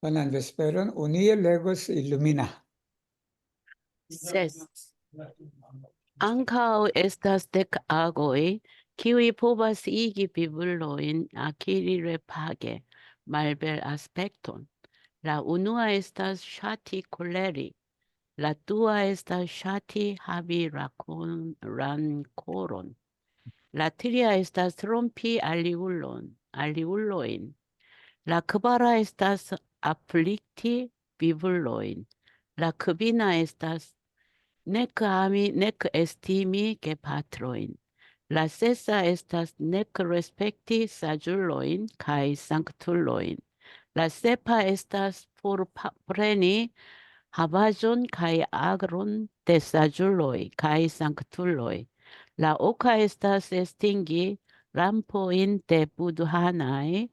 Buenas vesperon, unir legos illumina. Ses. Ankaŭ estas 10 agoj, kiuj povas igi bibulojn akiri repage malbel aspekton. La unua estas ŝati koleri, la dua estas ŝati havi rankoron, la tria estas trompi aliulojn, la kvara estas aflikti bibulojn, la kvina estas nec ami, nec estimi gepatroin. La sesa estas nec respecti saĝulojn kaj sanktuloin. La sepa estas forpreni havaĵon kaj agron de saĝuloj kaj sanktuloj. La oka estas estingi rampojn de budhanaj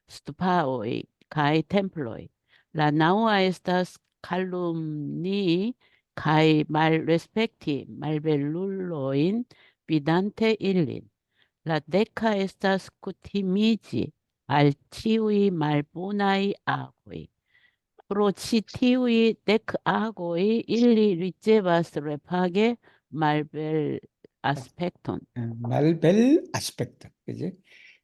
stupaoj kaj temploj. La naŭa estas kalumnii kai mal respecti malbeluloin vidante illin. La deca estas kutimigi al tiui malbonai agoi. Pro ci tiui 10 agoi illi ricevas repage malbel aspekton. 말벨 아스펙트, 그지?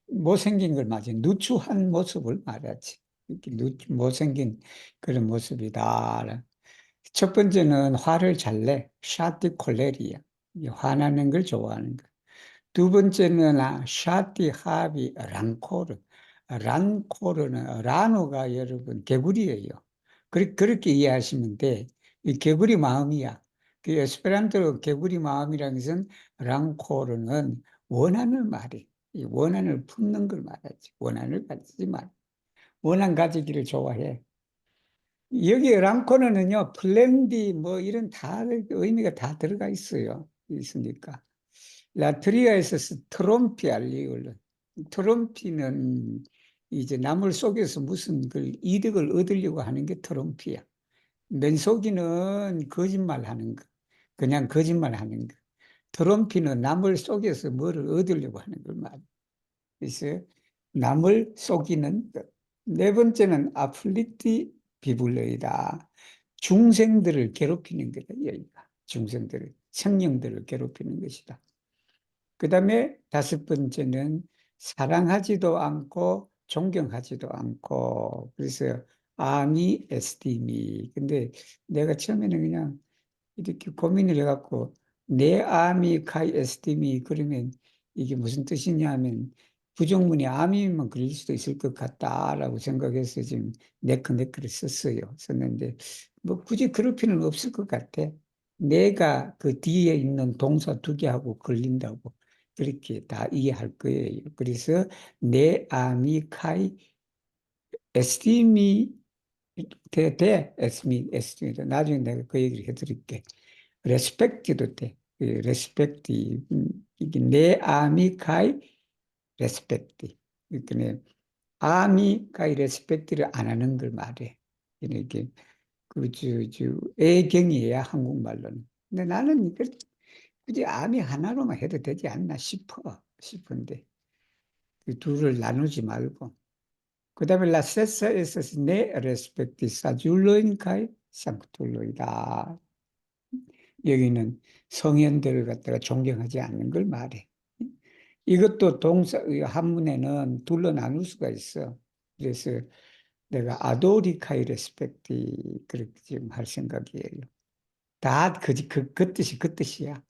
못생긴 걸 말이지. 누추한 모습을 말하지. 이렇게 못생긴 그런 모습이다. 첫 번째는 화를 잘 내. 샤티 콜레리야. 화나는 걸 좋아하는 거. 두 번째는 샤티 하비 랑코르. 란코르는 라노가 여러분 개구리예요. 그렇게 이해하시면 돼. 이 개구리 마음이야. 그 에스페란토로 개구리 마음이라는 것은 랑코르는 원한을 말해. 이 원한을 품는 걸 말하지. 원한을 가지지 말. 원한 가지기를 좋아해. 여기 랑코르는요, 플랜디 뭐 이런 다 의미가 다 들어가 있으니까. 라트리아에서 트롬피 알리올로. 트롬피는 이제 남을 속여서 무슨 그 이득을 얻으려고 하는 게 트롬피야. 맨속이는 거짓말 하는 거. 그냥 거짓말 하는 거. 트롬피는 남을 속여서 뭐를 얻으려고 하는 걸 말이야. 그래서 남을 속이는 것. 네 번째는 아플리티 비블레이다. 중생들을 괴롭히는 거다, 여기가. 중생들을, 생명들을 괴롭히는 것이다. 그 다음에 다섯 번째는 사랑하지도 않고 존경하지도 않고, 그래서 아미 에스티미. 근데 내가 처음에는 그냥 이렇게 고민을 해갖고 내 아미 카이 에스티미 그러면 이게 무슨 뜻이냐면 부정문이 아미만 그릴 수도 있을 것 같다라고 생각해서 지금 네크네크를 썼는데 뭐 굳이 그럴 필요는 없을 것 같아. 내가 그 뒤에 있는 동사 두 개하고 걸린다고 그렇게 다 이해할 거예요. 그래서 내 아미 카이 에스티미 에스티미 나중에 내가 그 얘기를 해드릴게. 레스펙트도 돼. 레스펙트 이게 내 아미카이 레스펙트. 그러니까 아미카이 레스펙트를 안 하는 걸 말해. 이렇게 그저 애경이야 한국말로는. 근데 나는 굳이 아미 하나로만 해도 되지 않나 싶은데 그 둘을 나누지 말고. 그다음에 라세사에서 내 레스펙트 사줄로인카이 상투로이다. 여기는 성현들을 갖다가 존경하지 않는 걸 말해. 이것도 동사, 한문에는 둘로 나눌 수가 있어. 그래서 내가 아도리카이 레스펙트 그렇게 지금 할 생각이에요. 다 그 뜻이야.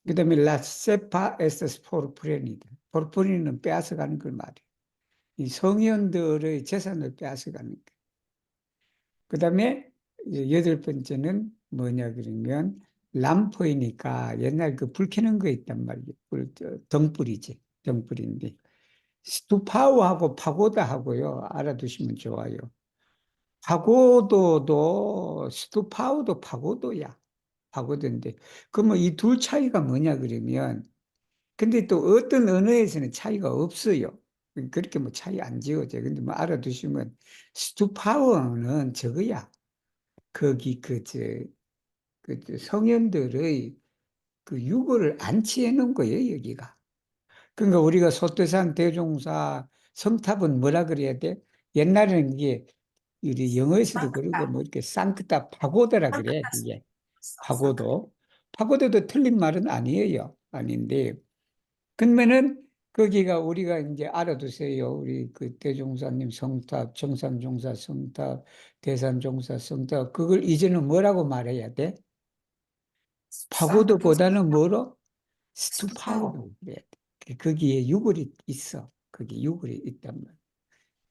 그 다음에 라세파 에스스 포르프레니드. 포르프레니는 빼앗아가는 걸 말해. 이 성현들의 재산을 빼앗아가는 거. 그 다음에 여덟 번째는 뭐냐 그러면 람포이니까 옛날 그 불 켜는 거 있단 말이에요. 등불이지. 등불인데 스투파워하고 파고다하고요. 알아두시면 좋아요. 파고도도 스투파워도 파고도야. 파고도인데 그러면 이 둘 차이가 뭐냐 그러면 근데 또 어떤 언어에서는 차이가 없어요. 그렇게 뭐 차이 안 지어져. 근데 뭐 알아두시면 스투파워는 저거야. 거기 성현들의 그 유골을 안치해 놓은 거예요, 여기가. 그러니까 우리가 소태산 대종사 성탑은 뭐라 그래야 돼? 옛날에는 이게 우리 영어에서도 그러고 뭐 이렇게 상크타 파고드라 그래. 이게 파고도. 파고도도 틀린 말은 아니에요. 아닌데 그러면은 거기가 우리가 이제 알아두세요. 우리 그 대종사님 성탑, 청산종사 성탑, 대산종사 성탑 그걸 이제는 뭐라고 말해야 돼? 파고도보다는 뭐로? 스투파로 그래야 돼. 거기에 유골이 있어. 거기 유골이 있단 말이야.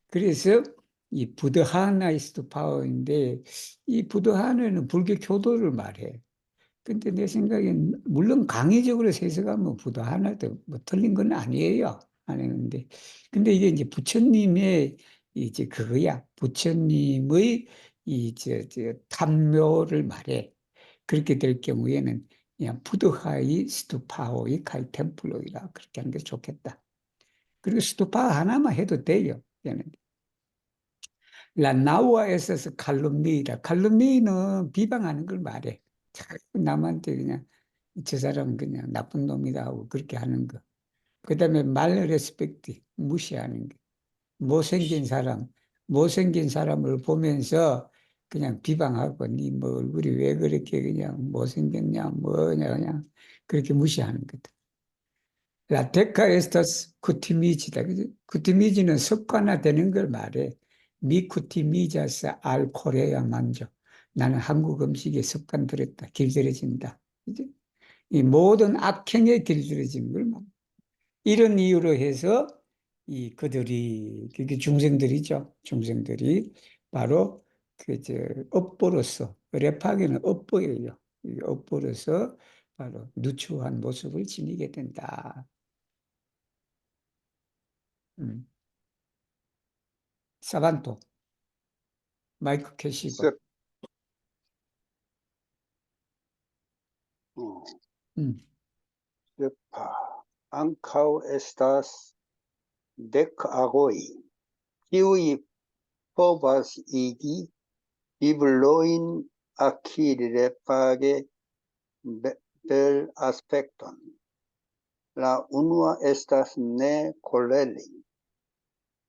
그래서 이 부드하나의 스투파워인데 이 부드하나는 불교 교도를 말해. 근데 내 생각엔 물론 강의적으로 해석하면 부도 하나도 뭐 틀린 건 아니에요. 아니는데 근데 이게 이제 부처님의 이제 그거야. 부처님의 이저 탐묘를 말해. 그렇게 될 경우에는 그냥 부드하이 스투파오이 카이 템플로이라 그렇게 하는 게 좋겠다. 그리고 스투파 하나만 해도 돼요. 얘는. 라 나우아 에서스 칼룸니이다. 칼룸니는 비방하는 걸 말해. 자꾸 남한테 그냥 저 사람은 그냥 나쁜 놈이다 하고 그렇게 하는 거. 그다음에 말 레스펙트 무시하는 거. 못생긴 사람, 못생긴 사람을 보면서 그냥 비방하고 니 뭐 얼굴이 왜 그렇게 그냥 못생겼냐 뭐냐 그냥 그렇게 무시하는 거다. 라테카 에스타스 쿠티미지다. 그지? 쿠티미지는 습관화되는 걸 말해. 미 쿠티미자스 알 코레아 만족. 나는 한국 음식에 습관 들였다. 길들여진다. 그지? 이 모든 악행에 길들여진 걸 말해. 이런 이유로 해서 이 그들이 그게 중생들이죠. 중생들이 바로 그저 업보로서 랩하기는 업보예요. 이 업보로서 바로 누추한 모습을 지니게 된다. 음. 사반토 마이크 캐시고. Sep- oh, 음. sepa. Ankaŭ estas dek agoj, kiuj povas igi biblojn akirrepage belaspekton. La unua estas ne koleri,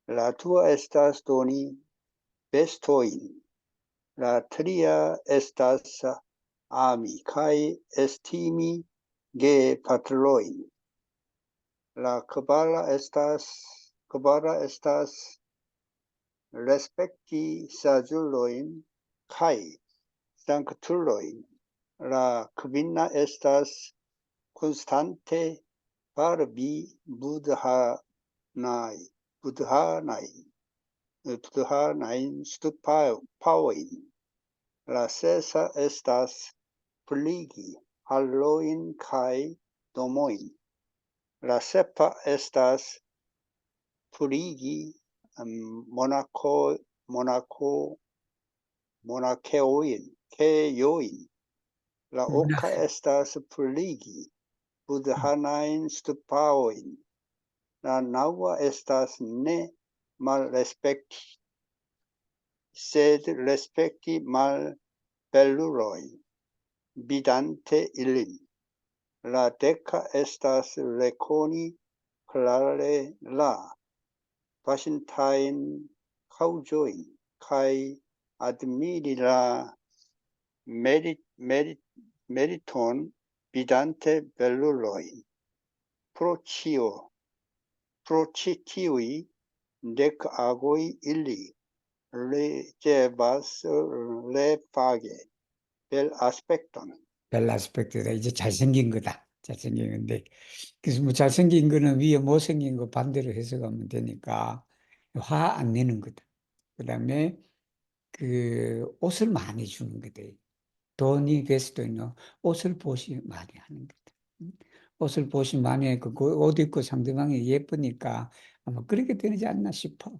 la dua estas doni bestojn, la tria estas ami kaj estimi gepatrojn. La kvara estas respekti saĝulojn kaj sanktulojn. La kvina estas konstante varbi budhanajn ŝtupojn. La sesa estas pligi halojn kaj domojn. La sepa estas purigi monakeojn. La oka estas purigi budhanajn ŝtupojn. La naŭa estas ne malrespekti, sed respekti malbelulojn, vidante ilin. La deka estas rekoni klare la paŝintajn kaŭzojn kaj admiri la meriton vidante belulojn. Pro ĉi tiuj dek agoj ili ricevas revage belaspekton. 벨라스펙트다. 이제 잘생긴 거다. 잘생긴 건데. 그래서 뭐 잘생긴 거는 위에 못생긴 거 반대로 해석하면 되니까 화 안 내는 거다. 그다음에 그 옷을 많이 주는 거다. 돈이 베스트 있는 옷을 보시 많이 하는 거다. 옷을 보시 많이 했고 그 옷 입고 상대방이 예쁘니까 아마 그렇게 되지 않나 싶어.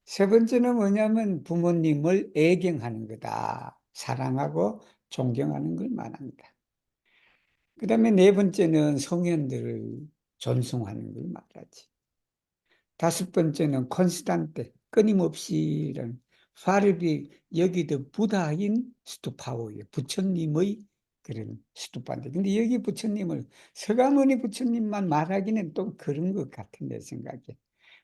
세 번째는 뭐냐면 부모님을 애경하는 거다. 사랑하고 존경하는 걸 말합니다. 그 다음에 네 번째는 성현들을 존숭하는 걸 말하지. 다섯 번째는 콘스탄테, 끊임없이는 파르비 여기도 부다인 스투파워예요. 부처님의 그런 스투파인데. 근데 여기 부처님을 서가모니 부처님만 말하기는 또 그런 것 같은데 생각에.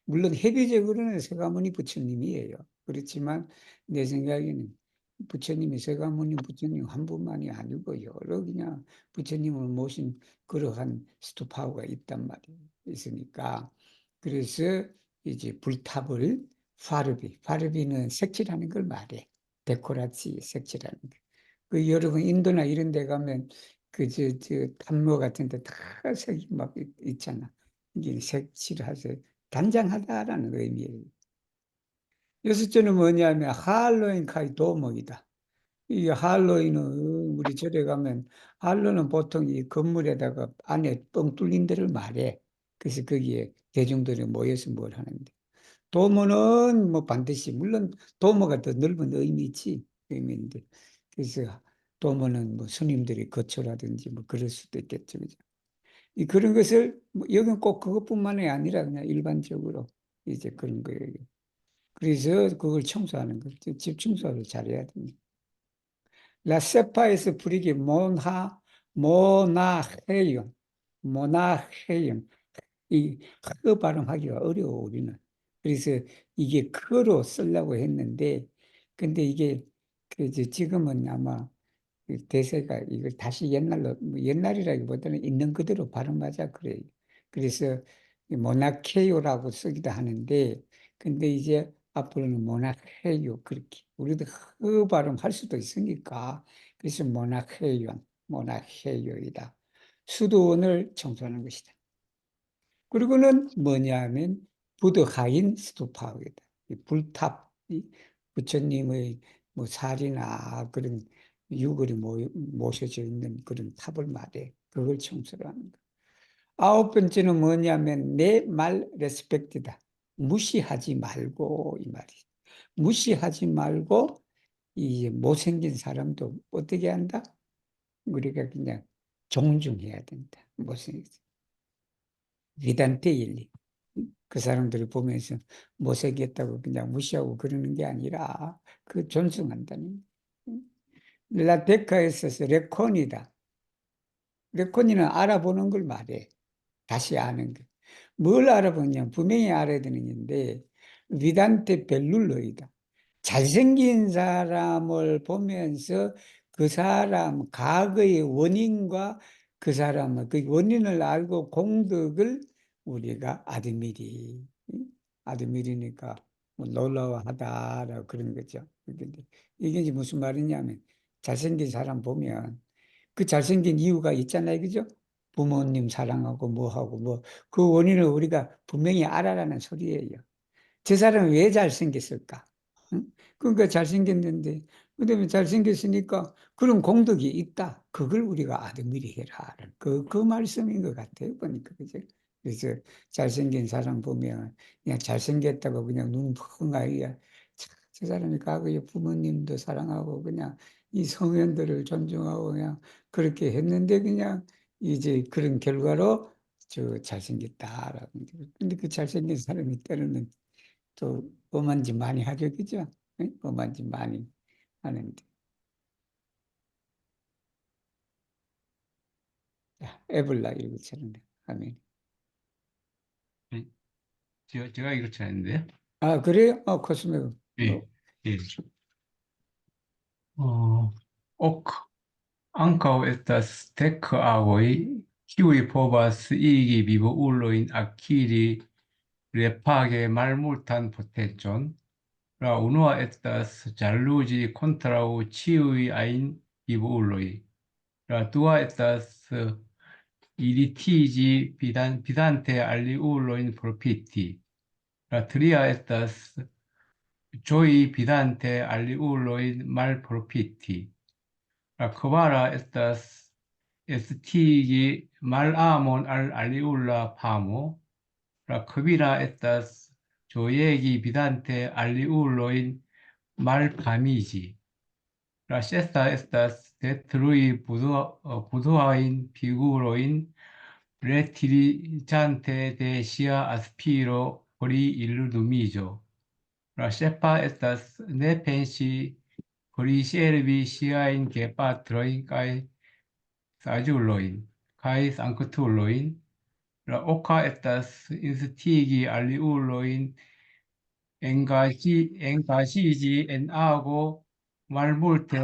물론 해비적으로는 서가모니 부처님이에요. 그렇지만 내 생각에는 부처님이 서가모니 부처님 한 분만이 아니고 여러 그냥 부처님을 모신 그러한 스토파워가 있단 말이에요. 있으니까 그래서 이제 불탑을 파르비는 색칠하는 걸 말해. 데코라치 색칠하는 거. 그 여러분 인도나 이런 데 가면 저 담로 같은 데 다 색이 막 있잖아. 이게 색칠하세요. 단장하다라는 의미예요. 여섯째는 뭐냐면 할로윈 카이 도목이다. 이 할로윈은 우리 절에 가면 할로는 보통 이 건물에다가 안에 뻥 뚫린 데를 말해. 그래서 거기에 대중들이 모여서 뭘 하는데. 도모는 뭐 반드시 물론 도모가 더 넓은 의미지 의미인데 그래서 도모는 뭐 스님들이 거처라든지 뭐 그럴 수도 있겠죠. 그죠? 이 그런 것을 뭐 여기는 꼭 그것뿐만이 아니라 그냥 일반적으로 이제 그런 거예요. 그래서 그걸 청소하는 거죠. 집 청소를 잘해야 됩니다. 라세파에서 부르기 모나헤용, 모나헤용. 이 크 발음하기가 어려워 우리는. 그래서 이게 크로 쓰려고 했는데, 근데 이게 지금은 아마 그 대세가 이걸 다시 옛날로 뭐 옛날이라기보다는 있는 그대로 발음하자 그래요. 그래서 이 모나케요라고 쓰기도 하는데 근데 이제 앞으로는 모나케요 그렇게 우리도 그 발음할 수도 있으니까 그래서 모나케요이다. 수도원을 청소하는 것이다. 그리고는 뭐냐면 부드하인 스토파이다. 이 불탑, 이 부처님의 뭐 살이나 그런 유골이 모셔져 있는 그런 탑을 말해. 그걸 청소를 하는 거. 아홉 번째는 뭐냐면 내 말 레스펙트다. 무시하지 말고 이 말이. 무시하지 말고 이 못생긴 사람도 어떻게 한다? 우리가 그냥 존중해야 된다. 못생긴 비단테 일리. 그 사람들을 보면서 못생겼다고 그냥 무시하고 그러는 게 아니라 그 존중한다는. 라테카에 있어서 레콘이다. 레콘이는 알아보는 걸 말해. 다시 아는 거. 뭘 알아보냐? 분명히 알아야 되는 건데, 비단테 벨룰로이다. 잘생긴 사람을 보면서 그 사람 과거의 원인과 그 사람의 그 원인을 알고 공덕을 우리가 아드미리 아드미리니까 뭐 놀라워하다라고 그런 거죠. 근데 이게 이제 무슨 말이냐면 잘생긴 사람 보면 그 잘생긴 이유가 있잖아요. 그죠? 부모님 사랑하고 뭐하고 뭐 그 원인을 우리가 분명히 알아라는 소리예요. 저 사람이 왜 잘생겼을까? 응? 그러니까 잘생겼는데, 그다음에 잘생겼으니까 그런 공덕이 있다. 그걸 우리가 아드미리 해라. 그 말씀인 것 같아요. 보니까. 그죠? 그래서 잘생긴 사람 보면 그냥 잘생겼다고 그냥 눈 펑하게 저 사람이 과거에 부모님도 사랑하고 그냥 이 성현들을 존중하고 그냥 그렇게 했는데 그냥 이제 그런 결과로 저 잘생겼다라고. 근데 그 잘생긴 사람이 때로는 또 엄한 짓 많이 하죠, 그죠? 응? 엄한 짓 많이 하는데. 자, 에볼라 이것처럼 하면. 예, 제가 이렇지 않은데요. 아, 그래요? 코스메. 예, 예. 오크, ankaŭ estas tek-agoj, kiuj povas igi vivo-ulojn akiri repage malmultan potencon. La unua estas ĵaluzi kontraŭ ĉiuj ajn vivo-uloj. La dua estas iritiĝi vidante aliulojn profiti. La tria estas ĝoji vidante aliulojn malprofiti. La kvara estas estigi malamon al aliula pamo. La kvina estas ĝojegi vidante aliulojn malpamiĝi. La sesta estas detrui buduajn figurojn retiriĝante de ŝia aspiro pri illumiĝo. La sepa estas ne pensi pri servi siajn gepatrojn kaj saĝulojn kaj sanktulojn. La oka estas instigi aliulojn engagigi en algo mal multe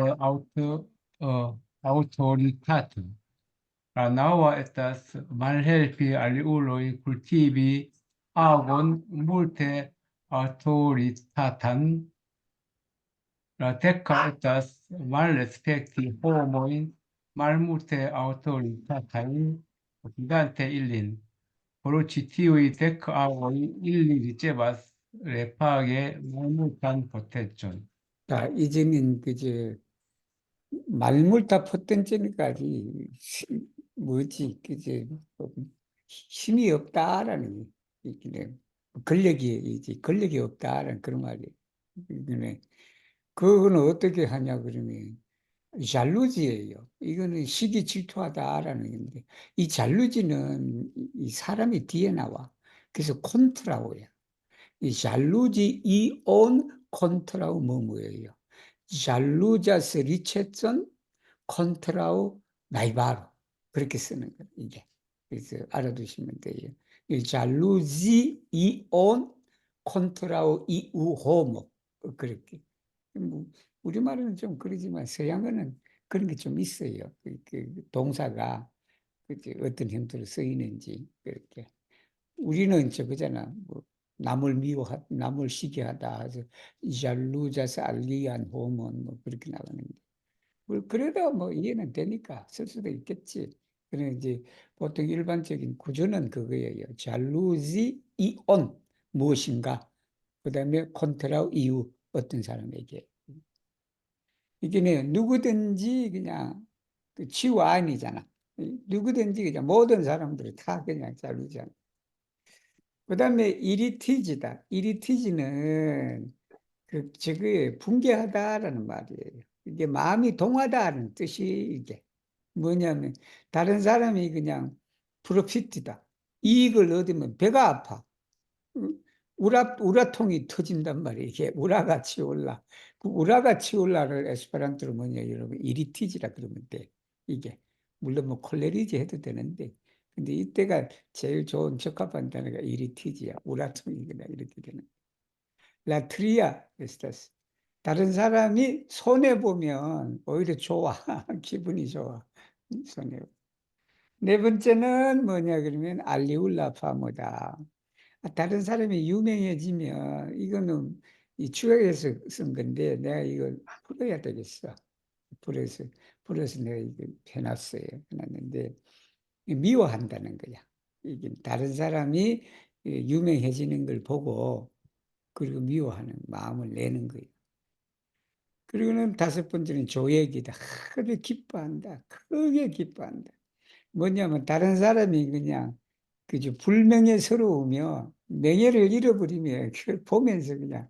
autoritato. La nova estas malhelpi aliuloj kultivi agon multe autoritatan. La deka estas malrespekti homojn malmulte aŭtoritatajn, gvidante ilin. Pro ĉi tiuj dek agoj ili ricevas repage malmultan protekton. 자, 이제는 그저 말물다 potten지까지 뭐지 그저 힘이 없다라는 얘기네. 권력이 없다라는 그런 말이에요. 이거는 그거는 어떻게 하냐 그러면 잘루지예요. 이거는 시기 질투하다라는 건데 이 잘루지는 이 사람이 뒤에 나와. 그래서 콘트라고요. 이 잘루지 이온 콘트라우 뭐예요? 잘루자스 리체션 콘트라우 나이바로 그렇게 쓰는 거예요. 이게 그래서 알아두시면 돼요. 이 잘루지 이온 콘트라우 이우호모 그렇게 뭐 우리말은 좀 그러지만 서양어는 그런 게 좀 있어요. 그 동사가 어떤 형태로 쓰이는지 그렇게 우리는 저거잖아. 뭐 남을 시기하다 해서 잘루자스 알리안 호몬 뭐 그렇게 나가는데 뭐 그래도 뭐 이해는 되니까 쓸 수도 있겠지. 그래 이제 보통 일반적인 구조는 그거예요. 잘루지 이온 무엇인가 그다음에 콘트라 이유 어떤 사람에게 이게 누구든지 그냥 그 치유 아니잖아. 누구든지 그냥 모든 사람들이 다 그냥 잘루잖아. 그다음에 이리티지다. 이리티지는 저게 붕괴하다라는 말이에요. 이게 마음이 동하다는 뜻이 이게 뭐냐면 다른 사람이 그냥 프로피트다. 이익을 얻으면 배가 아파. 우라통이 터진단 말이에요. 이게 우라같이 올라. 그 우라같이 올라를 에스페란토로 뭐냐, 여러분. 이리티지라 그러면 돼. 이게. 물론 뭐 콜레리지 해도 되는데. 근데 이때가 제일 좋은 적합한 단어가 이리티지야. 우라통이 그냥 이렇게 되는. 라트리아 에스타스. 다른 사람이 손해보면 오히려 좋아. 기분이 좋아. 손해. 네 번째는 뭐냐, 그러면 알리울라 파모다. 다른 사람이 유명해지면 이거는 이 추억에서 쓴 건데 내가 이걸 풀어야 되겠어. 풀어서 내가 이거 해놨어요. 해놨는데 미워한다는 거야. 이게 다른 사람이 유명해지는 걸 보고 그리고 미워하는 마음을 내는 거예요. 그리고는 다섯 번째는 조액이다. 크게 기뻐한다. 크게 기뻐한다. 뭐냐면 다른 사람이 그냥 그저 불명예스러우며 명예를 잃어버리면 그걸 보면서 그냥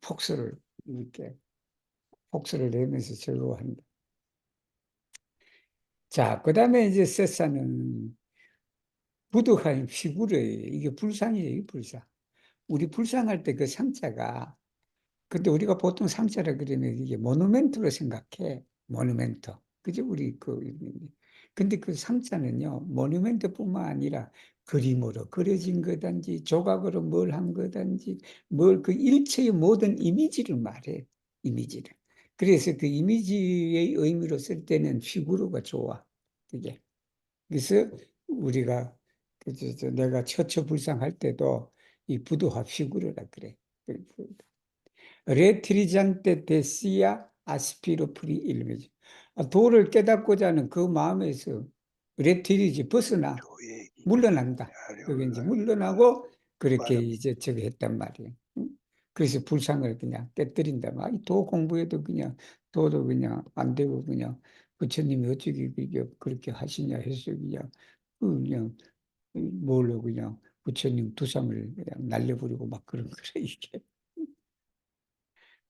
폭소를 이렇게 폭소를 내면서 즐거워한다. 자, 그다음에 이제 세사는 부득한 피구르예요. 이게 불상이에요, 불상. 우리 불상할 때 그 상자가 근데 우리가 보통 상자라 그러면 이게 모누멘트로 생각해. 모누멘트. 그죠? 우리 근데 그 상자는요, 모누멘트뿐만 아니라 그림으로 그려진 거든지 조각으로 뭘 한 거든지 뭘 그 일체의 모든 이미지를 말해. 이미지를. 그래서 그 이미지의 의미로 쓸 때는 피구르가 좋아. 그게. 그래서 우리가 내가 처처불상할 때도 이 부도화 피구르라 그래. 레트리잔테 데시아 아스피로 프리 일메지. 도를 깨닫고자 하는 그 마음에서 레트리지 벗어나 조액이 물러난다. 그게 이제 물러나고 그렇게 말은 이제 저기 했단 말이에요. 응? 그래서 불상을 그냥 깨뜨린다. 도 공부해도 그냥 도도 그냥 안 되고 그냥 부처님이 어떻게 그렇게 하시냐 해서 그냥 뭘로 그냥 부처님 두상을 그냥 날려버리고 막 그런 거래 이게.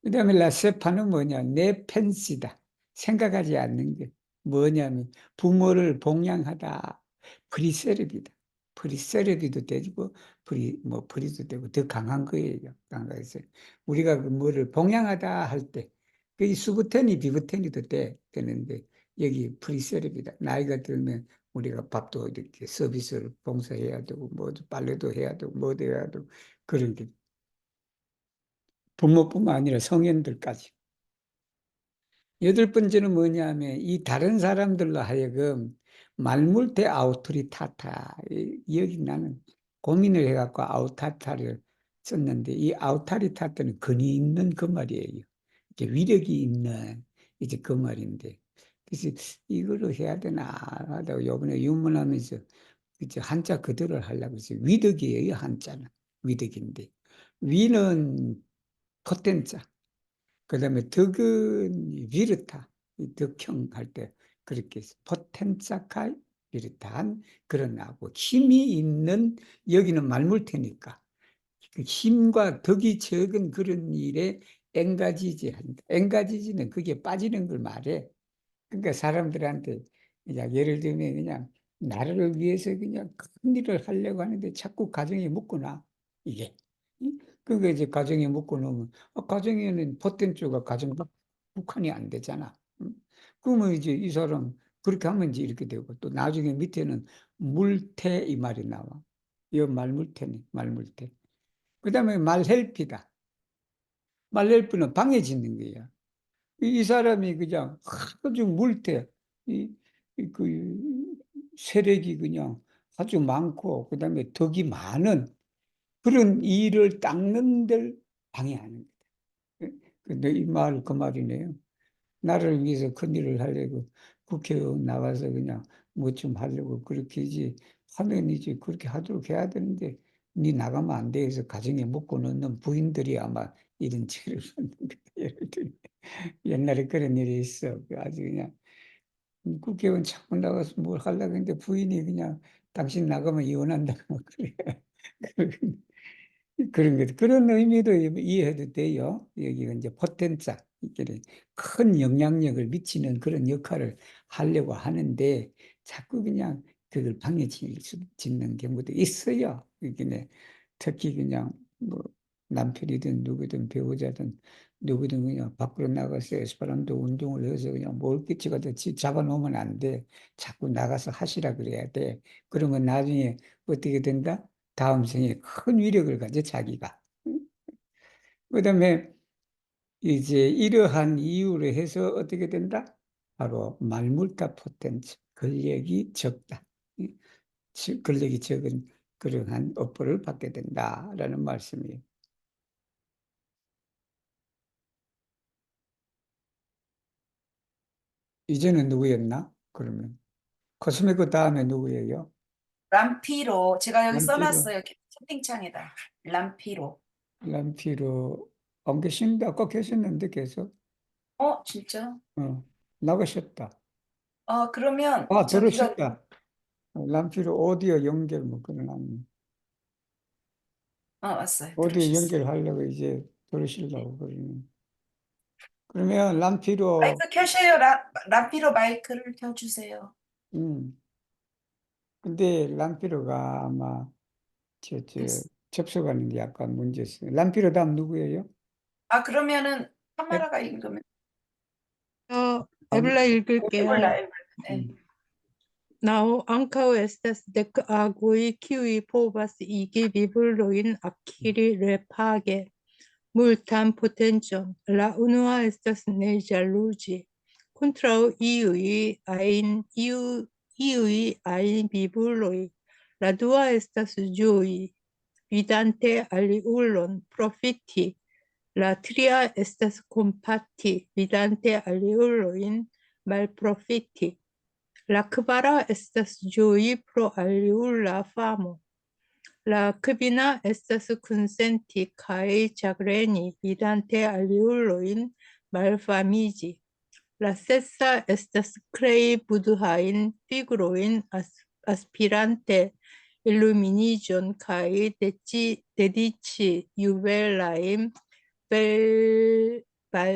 그 다음에 라세파는 뭐냐? 내 펜시다. 생각하지 않는 게 뭐냐면 부모를 봉양하다. 프리세르비다. 프리세르비도 되고 프리도 되고 더 강한 거예요. 강해서 우리가 그 뭐를 봉양하다 할 때 그 수부테니 비부테니도 되는데 여기 프리세르비다. 나이가 들면 우리가 밥도 이렇게 서비스를 봉사해야 되고 뭐 빨래도 해야 되고 뭐도 해야 되고 그런 게 부모뿐만 아니라 성인들까지. 여덟 번째는 뭐냐면 이 다른 사람들로 하여금 말물테 아우토리타타, 여기 나는 고민을 해갖고 아우타타를 썼는데 이 아우타리타타는 근이 있는 그 말이에요. 이게 위력이 있는 이제 그 말인데 그래서 이거를 해야 되나 하다가 요번에 유문하면서 이제 한자 그대로 하려고 해서 위덕이에요. 한자는 위덕인데 위는 포텐자, 그다음에 덕은 위르타, 이 덕형 할 때 그렇게 포텐자카 위르타한 그런 나고 힘이 있는 여기는 말물테니까 그 힘과 덕이 적은 그런 일에 엔가지지 한다. 엔가지지는 그게 빠지는 걸 말해. 그러니까 사람들한테 그냥 예를 들면 그냥 나라를 위해서 그냥 큰 일을 하려고 하는데 자꾸 가정에 묻거나 이게. 응? 그러니까 이제 가정에 묻고 놓으면 가정에는 포텐츠가 가정 북한이 안 되잖아. 응? 그러면 이제 이 사람 그렇게 하면 이제 이렇게 되고 또 나중에 밑에는 물태 이 말이 나와. 이 말물태네 말물태. 그다음에 말헬피다. 말헬피는 방해 짓는 거야. 이 사람이 그냥 아주 물태, 그 세력이 그냥 아주 많고, 그 다음에 덕이 많은 그런 일을 닦는 데를 방해하는 거다. 근데 이 말, 그 말이네요. 나를 위해서 큰 일을 하려고 국회의원 나가서 그냥 뭐 좀 하려고 그렇게지 하면 이제 그렇게 하도록 해야 되는데, 니 나가면 안 돼 해서 가정에 묻고 넣는 부인들이 아마 이런 책을 썼는 거예요. 예를 들면. 옛날에 그런 일이 있어. 아주 그냥 국회의원 자꾸 나가서 뭘 하려고 했는데 부인이 그냥 당신 나가면 이혼한다고 막 그래. 그런 것, 그런 의미도 이해해도 돼요. 여기가 이제 포텐자, 이렇게 큰 영향력을 미치는 그런 역할을 하려고 하는데 자꾸 그냥 그걸 짓는 경우도 있어요. 이게 특히 그냥 뭐 남편이든 누구든 배우자든 누구든 그냥 밖으로 나가서 에스파란토 운동을 해서 그냥 몰기치가 잡아놓으면 안 돼. 자꾸 나가서 하시라 그래야 돼. 그러면 나중에 어떻게 된다? 다음 생에 큰 위력을 가져 자기가. 그다음에 이제 이러한 이유로 해서 어떻게 된다? 바로 말물타 포텐츠, 근력이 적다. 근력이 적은 그러한 업보를 받게 된다라는 말씀이에요. 이제는 누구였나? 그러면 코스메 그 다음에 누구예요? 람피로 제가 여기 람피로. 써놨어요. 채팅창에다. 람피로. 람피로 안 계신데 아까 계셨는데 계속 진짜? 나가셨다. 그러면 저기가 들으신다. 람피로 오디오 연결 뭐 그런 왔어요. 오디오 들으셨어요. 연결하려고 이제 들으시려고 그러는. 그러면 람피로 마이크 켜셔요. 람피로 마이크를 켜주세요. 음 근데 람피로가 아마 저 됐어. 접속하는 게 약간 문제 있어요. 람피로 다음 누구예요? 그러면은 카메라가 읽으면 Evelyn 에블라 읽을게요. 에블라. 네. 음. Now ankaŭ estas dek agoj, kiuj povas igi vivulojn akiri repage multan potencon. La unua estas ne ĵaluzi kontraŭ iuj ajn vivuloj. La dua estas ĝoji, vidante aliulon profiti. La tria estas kompati, vidante aliulojn malprofiti. La kvara estas ĝoji pro aliula famo. La kvina estas konsenti kaj ĉagreni, vidante aliulojn malfamiĝi. La sesa estas krei budhajn figurojn aspirante iluminiĝon kaj dediĉi juvelajn 발다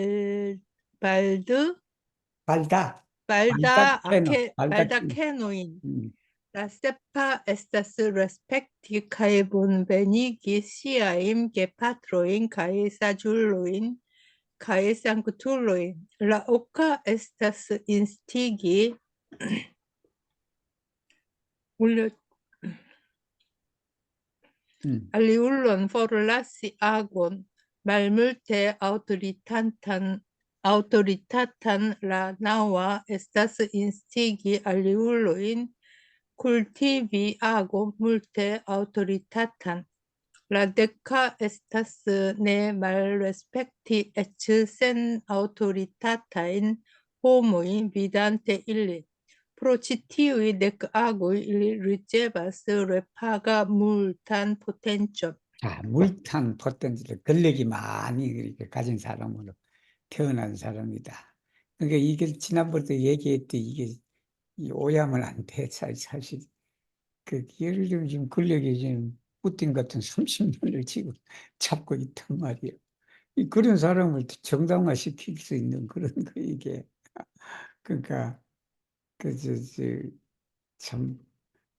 baldaŭ 발다케노. kenojn. 음. La sepa estas respekti kaj bonvenigi siajn gepatrojn kaj saĝulojn kaj sanktulojn. La oka estas instigi aliulon forlasi agon Malmulte autoritatan la naua estas instigi aliuloin cultivi ago multe autoritatan. La deca estas ne malrespekti ec sen autoritatain homoi vidante illi. Pro ci tiui dec agoi ili ricevas repaga multan potentium. 자, 물탄 포텐지를 근력이 많이 이렇게 가진 사람으로 태어난 사람이다. 그러니까 이게 지난번에도 얘기했듯이 이게 이 오야면 안 돼. 사실 그 예를 들면 지금 근력이 지금 putin 같은 30년을 지금 잡고 있단 말이에요. 그런 사람을 정당화시킬 수 있는 그런 거 이게 그러니까 참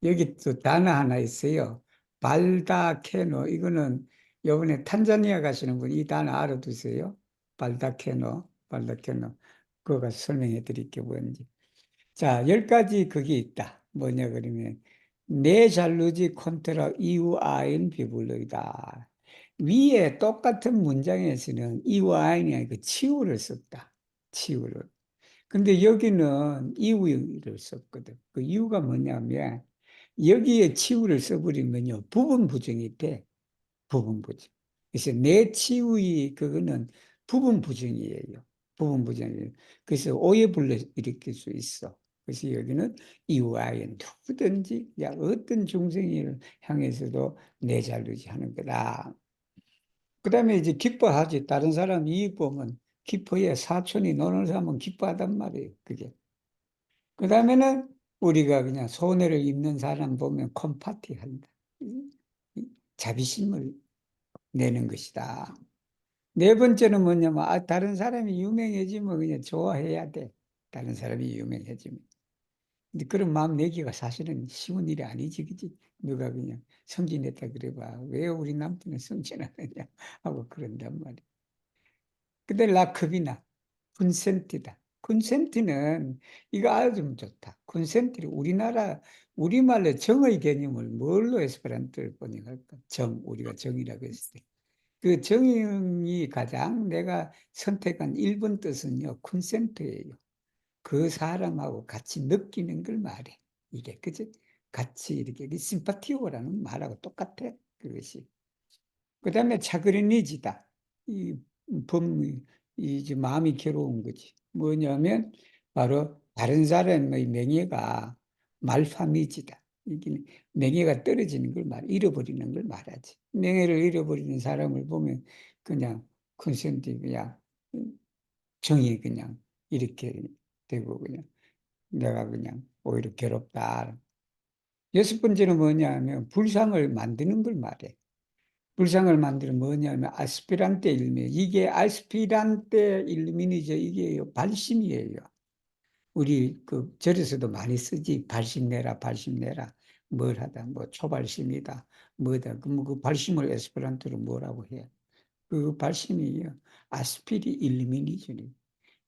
여기 또 단어 하나 있어요. 발다케노. 이거는 요번에 탄자니아 가시는 분 이 단어 알아두세요. 발다케노. 그거 설명해 드릴게요. 뭔지. 자, 10가지 그게 있다. 뭐냐 그러면 네 잘루지 콘트라 이우아인 비블로이다. 위에 똑같은 문장에서는 이우아인이 아니고 치우를 썼다. 치우를. 근데 여기는 이유를 썼거든. 그 이유가 뭐냐면 여기에 치유를 써버리면요 부분 부정이 돼. 부분 부정. 그래서 내 치유의 그거는 부분 부정이에요. 부분 부정이에요. 그래서 오해 불러 일으킬 수 있어. 그래서 여기는 이와의 누구든지 야 어떤 중생을 향해서도 내 잘르지 하는 거다. 그다음에 이제 기뻐하지. 다른 사람 이익 보면 기뻐해. 사촌이 노는 사람은 기뻐하단 말이에요. 그게. 그 다음에는 우리가 그냥 손해를 입는 사람 보면 컴파티 한다. 자비심을 내는 것이다. 네 번째는 뭐냐면, 다른 사람이 유명해지면 그냥 좋아해야 돼. 다른 사람이 유명해지면. 근데 그런 마음 내기가 사실은 쉬운 일이 아니지, 그지? 누가 그냥 성진했다 그래봐. 왜 우리 남편은 성진하느냐 하고 그런단 말이야. 근데 라크비나. 콘센트다. 콘센트는 이거 알아두면 좋다. 콘센트를 우리말로 정의 개념을 뭘로 에스페란토를 번역할까? 우리가 정이라고 했을 때. 그 정이 가장 내가 선택한 1번 뜻은요, 콘센트예요. 그 사람하고 같이 느끼는 걸 말해. 이게, 그치? 같이 이렇게, 심파티오라는 말하고 똑같아. 그것이. 그 다음에 차그리니지다. 이 이제 마음이 괴로운 거지. 뭐냐면 바로 다른 사람의 명예가 말파미지다. 이게 명예가 떨어지는 걸 잃어버리는 걸 말하지. 명예를 잃어버리는 사람을 보면 그냥 컨센트 그냥 정이 그냥 이렇게 되고 그냥 내가 그냥 오히려 괴롭다. 6번째는 뭐냐면 불상을 만드는 걸 말해. 불상을 만들면 뭐냐면 아스피란테 일미. 이게 아스피란테 일민이죠. 이게 발심이에요. 우리 그 절에서도 많이 쓰지. 발심 내라, 발심 내라. 뭘 하다, 뭐 초발심이다, 뭐다. 그 발심을 에스페란토로 뭐라고 해요? 그 발심이에요. 아스피리 일미니죠.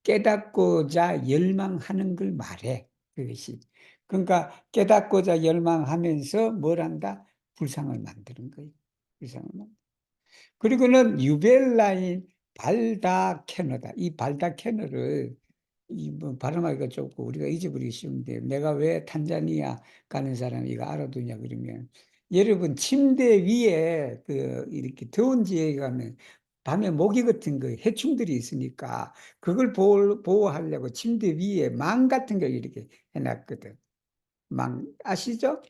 깨닫고자 열망하는 걸 말해. 그것이. 그러니까 깨닫고자 열망하면서 뭘 한다? 불상을 만드는 거예요. 불상을 만드는. 그리고는 유벨라인 발다케너다. 이 발다케너를 뭐 발음하기가 좋고 우리가 잊어버리기 쉬운데 내가 왜 탄자니아 가는 사람이 이거 알아두냐 그러면 여러분 침대 위에 그 이렇게 더운 지역에 가면 밤에 모기 같은 거 해충들이 있으니까 그걸 보호하려고 침대 위에 망 같은 걸 이렇게 해놨거든. 망 아시죠?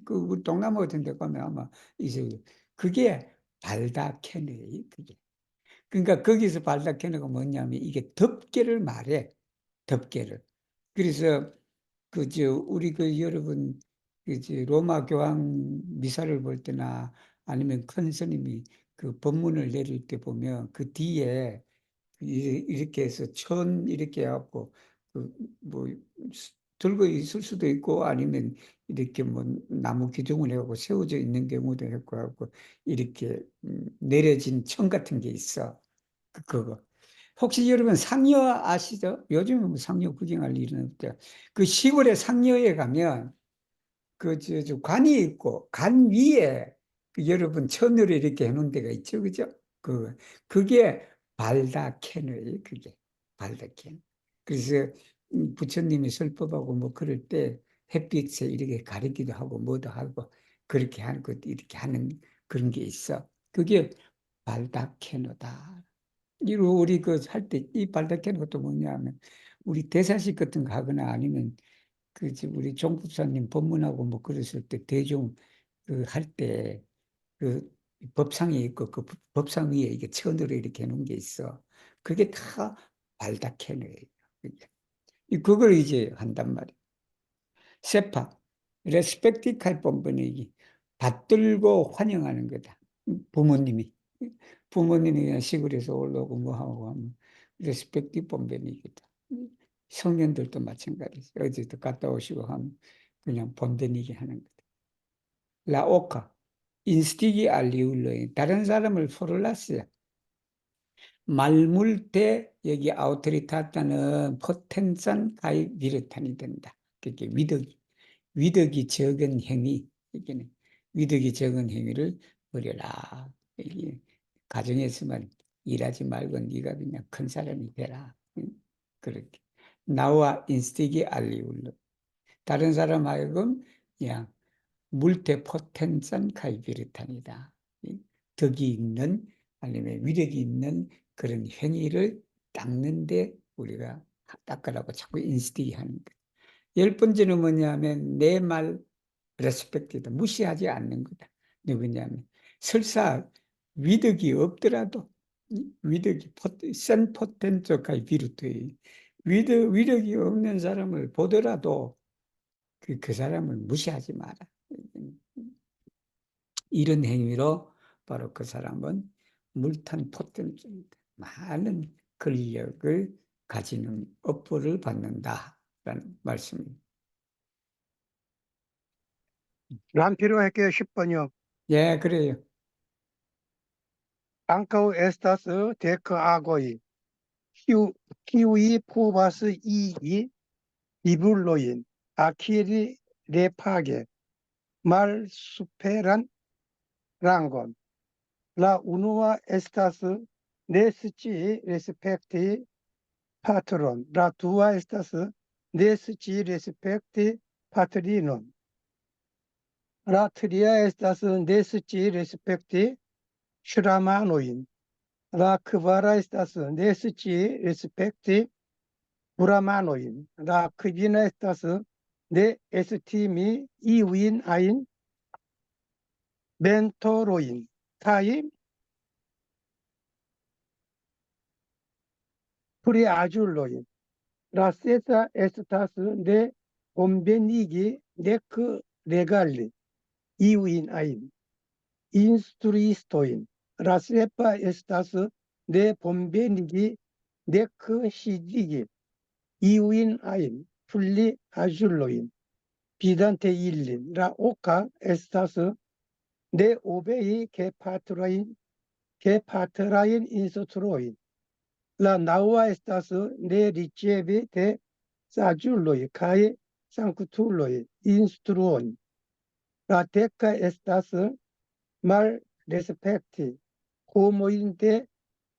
그 우리 동남아 같은 데 가면 아마 이제 그게 발다케네예요. 그게. 그러니까 거기서 발다케네가 뭐냐면 이게 덮개를 말해. 덮개를. 그래서 우리 여러분 로마 교황 미사를 볼 때나 아니면 큰 스님이 그 법문을 내릴 때 보면 그 뒤에 이렇게 해서 이렇게 해갖고 그뭐 들고 있을 수도 있고 아니면 이렇게 뭐 나무 기둥을 해갖고 세워져 있는 경우도 있고 이렇게 내려진 천 같은 게 있어. 그거. 혹시 여러분 상여 아시죠? 요즘은 뭐 상여 구경할 일은 없대요. 그 시골에 상여에 가면 관이 있고 관 위에 여러분 천으로 이렇게 해놓은 데가 있죠, 그죠? 그게 발다케노예요. 그게 발다케노. 그래서 부처님이 설법하고 뭐 그럴 때 햇빛에 이렇게 가리기도 하고 뭐도 하고 그렇게 하는 것 이렇게 하는 그런 게 있어. 그게 발다케노다. 이로 우리 그 할 때 이 발다케노가 또 뭐냐면 우리 대사식 같은 거 하거나 아니면 우리 종부사님 법문하고 뭐 그랬을 때 대종 그 할 때 그 법상이 있고 그 법상 위에 이게 천으로 이렇게 해놓은 게 있어. 그게 다 발다케노예요. 그걸 이제 한단 말이에요. 세파, 레스펙티칼 본분이 받들고 환영하는 거다. 부모님이. 부모님이 그냥 시골에서 올라오고 뭐 하고 하면 레스펙티 본변이겠다. 성년들도 마찬가지죠. 어제도 갔다 오시고 하면 그냥 본변이게 하는 거다. 라오카, 인스티기 알리울로인 다른 사람을 포를랐어요. 말물때 여기 아우토리타타는 포텐산 가이 비르탄이 된다. 그게 위덕이 적은 행위, 이게는 위덕이 적은 행위를 버려라. 이게 가정에서만 일하지 말고 네가 그냥 큰 사람이 되라. 그렇게 나와 인스티기 알리울로 다른 사람 하여금 그냥 물테포텐산 카이비르탄이다. 덕이 있는 아니면 위력이 있는 그런 행위를 닦는데 우리가 닦으라고 자꾸 인스틱 하는 거예요. 열 번째는 뭐냐면 내 말 레스펙트다. 무시하지 않는 거다. 누구냐면 설사 위력이 없더라도 위력이 센 포텐츠 카이비르트 위력이 없는 사람을 보더라도 그 사람을 무시하지 마라. 이런 행위로 바로 그 사람은 물탄 포텐입니다. 많은 권력을 가지는 업보를 받는다라는 말씀입니다. 람피로 할게요. 10번이요. 예, 그래요. 앙카우 에스타스 데크 아고이 키우이 포바스 이기 비블로인 아키리 레파게 말 수페란 랑건 라 우누아 에스타스 네스치 레스펙티 파트론 라 두아 에스타스 네스치 레스펙티 파트리논 라 트리아 에스타스 네스치 레스펙티 슈라마노인 라 크바라 에스타스 네스치 레스펙티 브라마노인 라 크비나 에스타스 네 에스티미 이윈 아인 멘토로인 타임 프리아줄로인 라세사 에스타스 네 봄베니기 네크 레갈리 이윈 아인 인스트리스토인 라세파 에스타스 네 봄베니기 네크 시디기 이윈 아인 플리 아줄로인 비단테 일린 라 오카 에스타스 네 오베이 게파트라인 인스트로인 라 나우아 에스타스 네 리체비 데 사줄로이 카이 상쿠툴로이 인스트루온 라 데카 에스타스 말 레스펙티 호모인데